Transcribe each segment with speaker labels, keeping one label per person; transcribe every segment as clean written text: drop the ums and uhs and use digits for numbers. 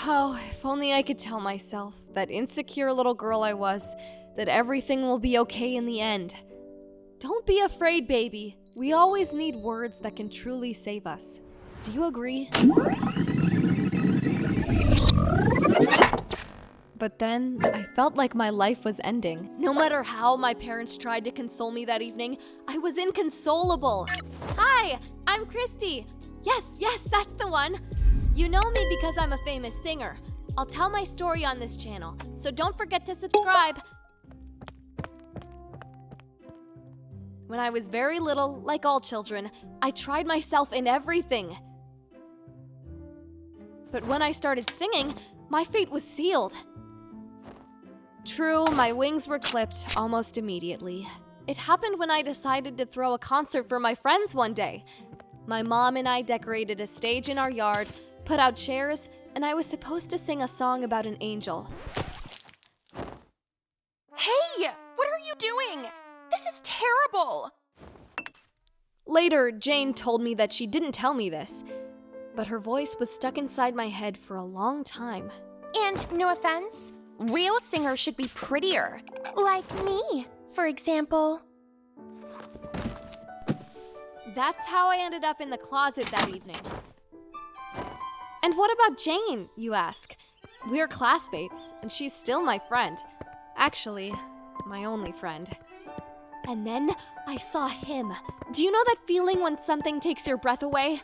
Speaker 1: Oh, if only I could tell myself, that insecure little girl I was, that everything will be okay in the end. Don't be afraid, baby. We always need words that can truly save us. Do you agree? But then, I felt like my life was ending. No matter how my parents tried to console me that evening, I was inconsolable. Hi, I'm Christy. Yes, that's the one. You know me because I'm a famous singer. I'll tell my story on this channel, so don't forget to subscribe. When I was very little, like all children, I tried myself in everything. But when I started singing, my fate was sealed. True, my wings were clipped almost immediately. It happened when I decided to throw a concert for my friends one day. My mom and I decorated a stage in our yard, put out chairs, and I was supposed to sing a song about an angel.
Speaker 2: Hey! What are you doing? This is terrible!
Speaker 1: Later, Jane told me that she didn't tell me this, but her voice was stuck inside my head for a long time.
Speaker 2: And no offense, real singers should be prettier. Like me, for example.
Speaker 1: That's how I ended up in the closet that evening. And what about Jane, you ask? We're classmates, and she's still my friend. Actually, my only friend. And then I saw him. Do you know that feeling when something takes your breath away?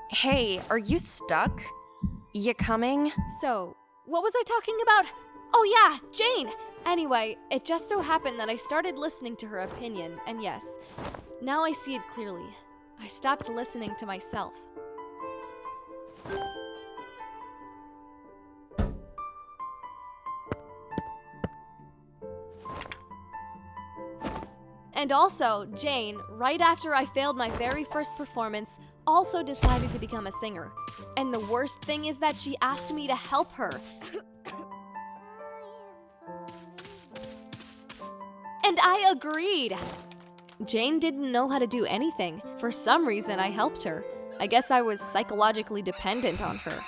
Speaker 2: Hey, are you stuck? You coming?
Speaker 1: So, what was I talking about? Oh yeah, Jane! Anyway, it just so happened that I started listening to her opinion, and yes, now I see it clearly. I stopped listening to myself. And also, Jane, right after I failed my very first performance, also decided to become a singer. And the worst thing is that she asked me to help her. And I agreed. Jane didn't know how to do anything. For some reason, I helped her. I guess I was psychologically dependent on her.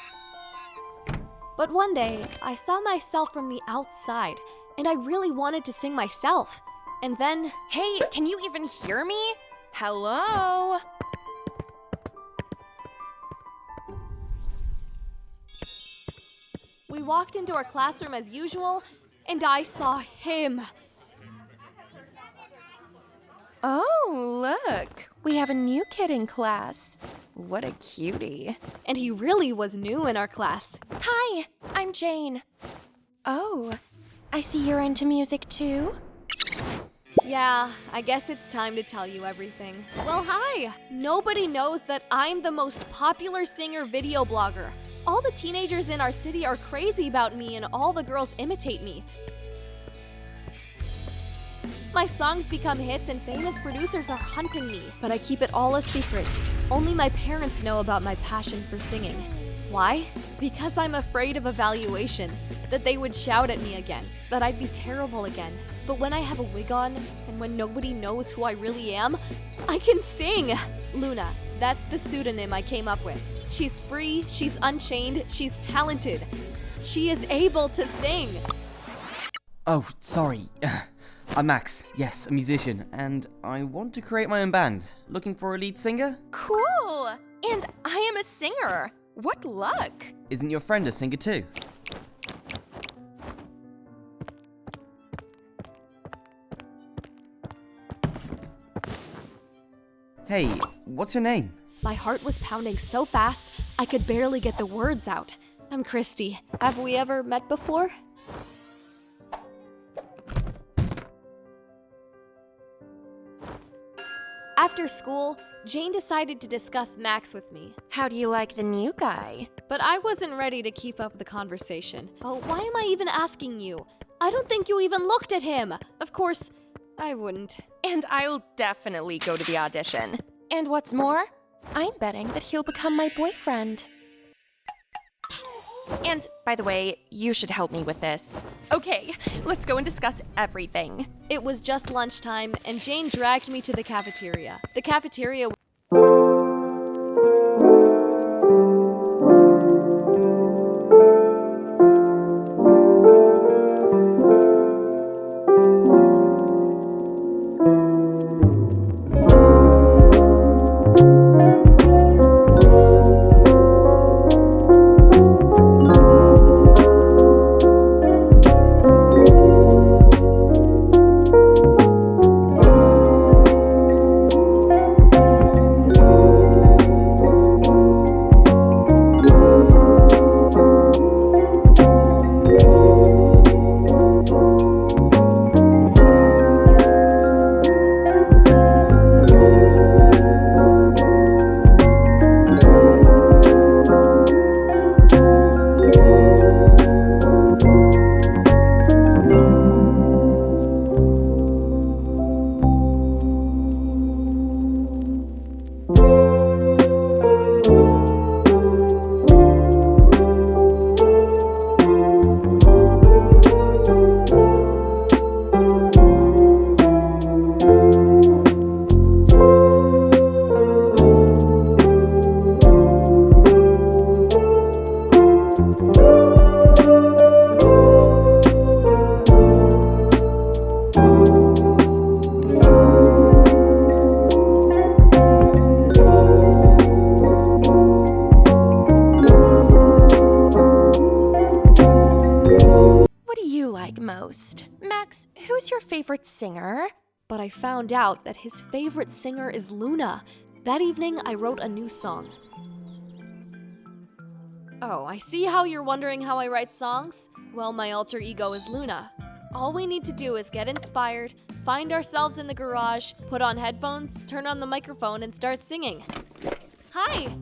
Speaker 1: But one day, I saw myself from the outside, and I really wanted to sing myself. And then...
Speaker 2: Hey, can you even hear me? Hello?
Speaker 1: We walked into our classroom as usual, and I saw him.
Speaker 2: Oh, look. We have a new kid in class. What a cutie.
Speaker 1: And he really was new in our class.
Speaker 2: Hi, I'm Jane. Oh, I see you're into music too?
Speaker 1: Yeah, I guess it's time to tell you everything. Well, hi! Nobody knows that I'm the most popular singer video blogger. All the teenagers in our city are crazy about me and all the girls imitate me. My songs become hits and famous producers are hunting me, but I keep it all a secret. Only my parents know about my passion for singing. Why? Because I'm afraid of evaluation, that they would shout at me again, that I'd be terrible again. But when I have a wig on, and when nobody knows who I really am, I can sing! Luna, that's the pseudonym I came up with. She's free, she's unchained, she's talented. She is able to sing.
Speaker 3: Oh, sorry. I'm Max, yes, a musician, and I want to create my own band. Looking for a lead singer?
Speaker 2: Cool! And I am a singer. What luck!
Speaker 3: Isn't your friend a singer too? Hey, what's your name?
Speaker 1: My heart was pounding so fast, I could barely get the words out. I'm Christy. Have we ever met before? After school, Jane decided to discuss Max with me.
Speaker 2: How do you like the new guy?
Speaker 1: But I wasn't ready to keep up the conversation. Oh, why am I even asking you? I don't think you even looked at him. Of course, I wouldn't.
Speaker 2: And I'll definitely go to the audition. And what's more, I'm betting that he'll become my boyfriend. And, by the way, you should help me with this. Okay, let's go and discuss everything.
Speaker 1: It was just lunchtime, and Jane dragged me to the cafeteria. The cafeteria
Speaker 2: What do you like most? Max, who's your favorite singer?
Speaker 1: But I found out that his favorite singer is Luna. That evening, I wrote a new song. Oh, I see how you're wondering how I write songs? Well, my alter ego is Luna. All we need to do is get inspired, find ourselves in the garage, put on headphones, turn on the microphone, and start singing. Hi!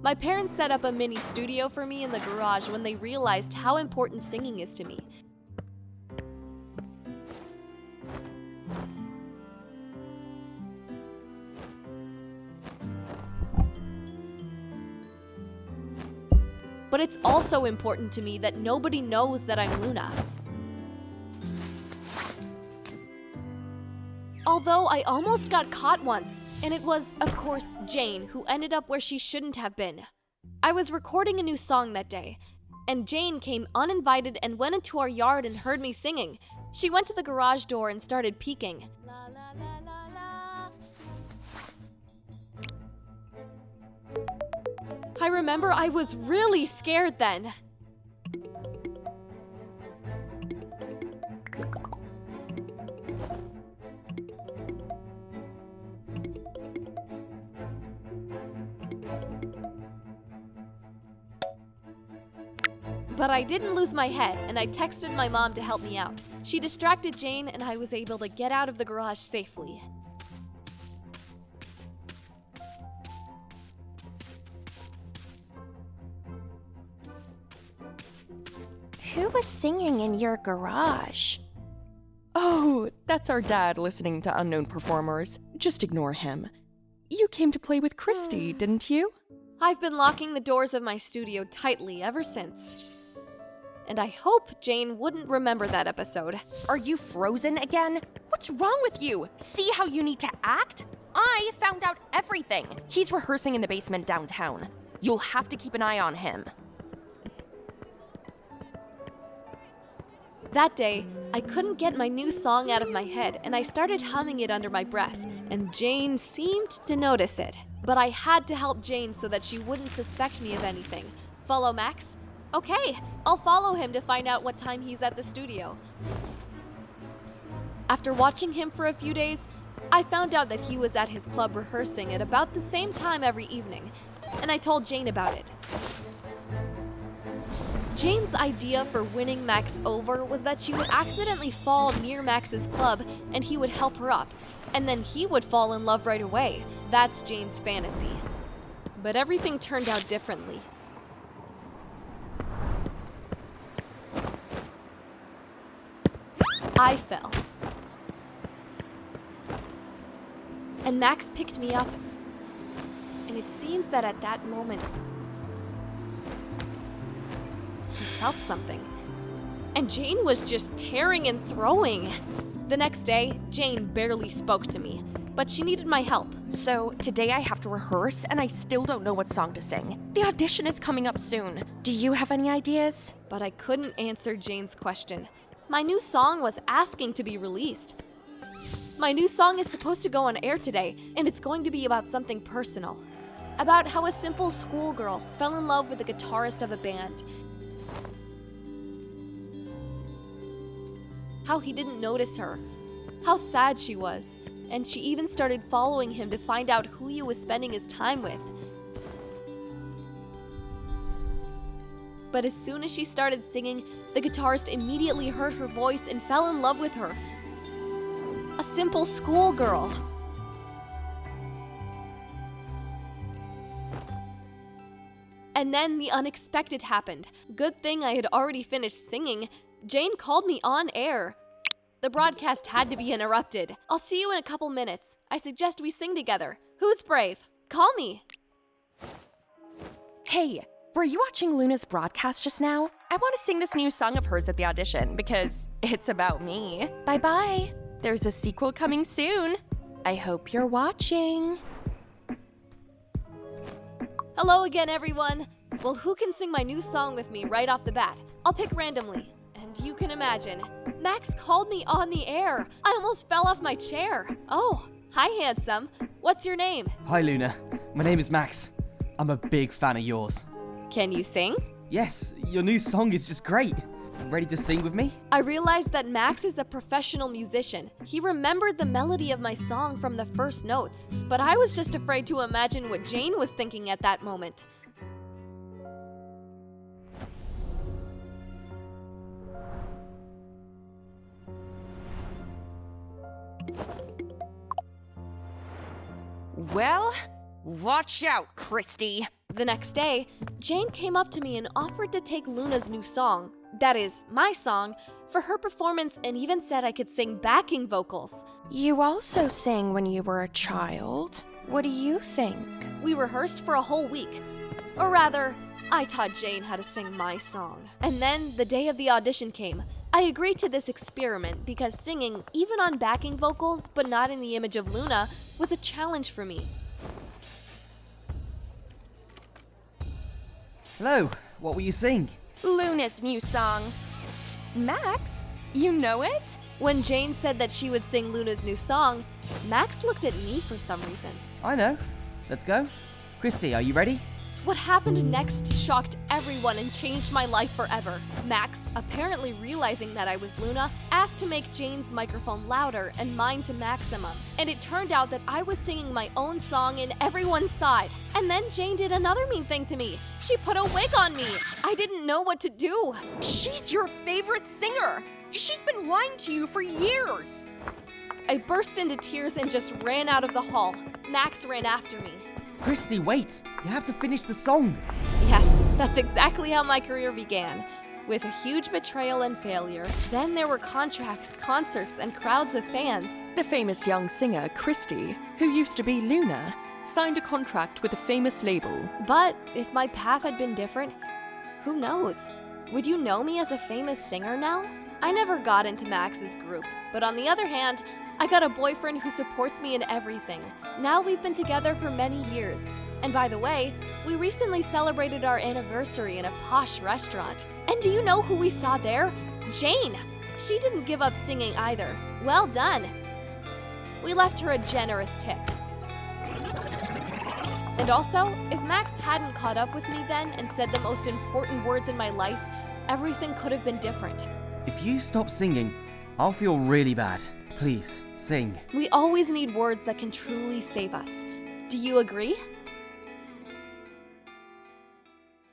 Speaker 1: My parents set up a mini studio for me in the garage when they realized how important singing is to me. But it's also important to me that nobody knows that I'm Luna. Although I almost got caught once, and it was, of course, Jane who ended up where she shouldn't have been. I was recording a new song that day, and Jane came uninvited and went into our yard and heard me singing. She went to the garage door and started peeking. La, la, la, la, la. I remember I was really scared then. But I didn't lose my head, and I texted my mom to help me out. She distracted Jane, and I was able to get out of the garage safely.
Speaker 2: Who was singing in your garage?
Speaker 4: Oh, that's our dad listening to unknown performers. Just ignore him. You came to play with Christy, didn't you?
Speaker 1: I've been locking the doors of my studio tightly ever since. And I hope Jane wouldn't remember that episode.
Speaker 2: Are you frozen again? What's wrong with you? See how you need to act? I found out everything. He's rehearsing in the basement downtown. You'll have to keep an eye on him.
Speaker 1: That day, I couldn't get my new song out of my head, and I started humming it under my breath, and Jane seemed to notice it. But I had to help Jane so that she wouldn't suspect me of anything. Follow Max? Okay, I'll follow him to find out what time he's at the studio. After watching him for a few days, I found out that he was at his club rehearsing at about the same time every evening, and I told Jane about it. Jane's idea for winning Max over was that she would accidentally fall near Max's club and he would help her up, and then he would fall in love right away. That's Jane's fantasy. But everything turned out differently. I fell. And Max picked me up. And it seems that at that moment, he felt something. And Jane was just tearing and throwing. The next day, Jane barely spoke to me, but she needed my help.
Speaker 2: So today I have to rehearse and I still don't know what song to sing. The audition is coming up soon. Do you have any ideas?
Speaker 1: But I couldn't answer Jane's question. My new song was asking to be released. My new song is supposed to go on air today, and it's going to be about something personal. About how a simple schoolgirl fell in love with the guitarist of a band. How he didn't notice her. How sad she was. And she even started following him to find out who he was spending his time with. But as soon as she started singing, the guitarist immediately heard her voice and fell in love with her. A simple schoolgirl. And then the unexpected happened. Good thing I had already finished singing. Jane called me on air. The broadcast had to be interrupted. I'll see you in a couple minutes. I suggest we sing together. Who's brave? Call me.
Speaker 2: Hey, were you watching Luna's broadcast just now? I want to sing this new song of hers at the audition because it's about me. Bye-bye. There's a sequel coming soon. I hope you're watching.
Speaker 1: Hello again, everyone. Well, who can sing my new song with me right off the bat? I'll pick randomly. And you can imagine, Max called me on the air. I almost fell off my chair. Oh, hi, handsome. What's your name?
Speaker 3: Hi, Luna. My name is Max. I'm a big fan of yours.
Speaker 1: Can you sing?
Speaker 3: Yes, your new song is just great. Ready to sing with me?
Speaker 1: I realized that Max is a professional musician. He remembered the melody of my song from the first notes, but I was just afraid to imagine what Jane was thinking at that moment.
Speaker 2: Well, watch out, Christy.
Speaker 1: The next day, Jane came up to me and offered to take Luna's new song, that is, my song, for her performance and even said I could sing backing vocals.
Speaker 2: You also sang when you were a child. What do you think?
Speaker 1: We rehearsed for a whole week. Or rather, I taught Jane how to sing my song. And then the day of the audition came. I agreed to this experiment because singing, even on backing vocals but not in the image of Luna, was a challenge for me.
Speaker 3: Hello, what will you sing?
Speaker 2: Luna's new song. Max, you know it?
Speaker 1: When Jane said that she would sing Luna's new song, Max looked at me for some reason.
Speaker 3: I know. Let's go. Christy, are you ready?
Speaker 1: What happened next shocked everyone and changed my life forever. Max, apparently realizing that I was Luna, asked to make Jane's microphone louder and mine to maximum. And it turned out that I was singing my own song and everyone saw it. And then Jane did another mean thing to me. She put a wig on me. I didn't know what to do.
Speaker 2: She's your favorite singer. She's been lying to you for years.
Speaker 1: I burst into tears and just ran out of the hall. Max ran after me.
Speaker 3: Christy, wait! You have to finish the song!
Speaker 1: Yes, that's exactly how my career began. With a huge betrayal and failure. Then there were contracts, concerts, and crowds of fans.
Speaker 4: The famous young singer, Christy, who used to be Luna, signed a contract with a famous label.
Speaker 1: But if my path had been different, who knows? Would you know me as a famous singer now? I never got into Max's group, but on the other hand, I got a boyfriend who supports me in everything. Now we've been together for many years. And by the way, we recently celebrated our anniversary in a posh restaurant. And do you know who we saw there? Jane! She didn't give up singing either. Well done! We left her a generous tip. And also, if Max hadn't caught up with me then and said the most important words in my life, everything could have been different.
Speaker 3: If you stop singing, I'll feel really bad. Please, sing.
Speaker 1: We always need words that can truly save us. Do you agree?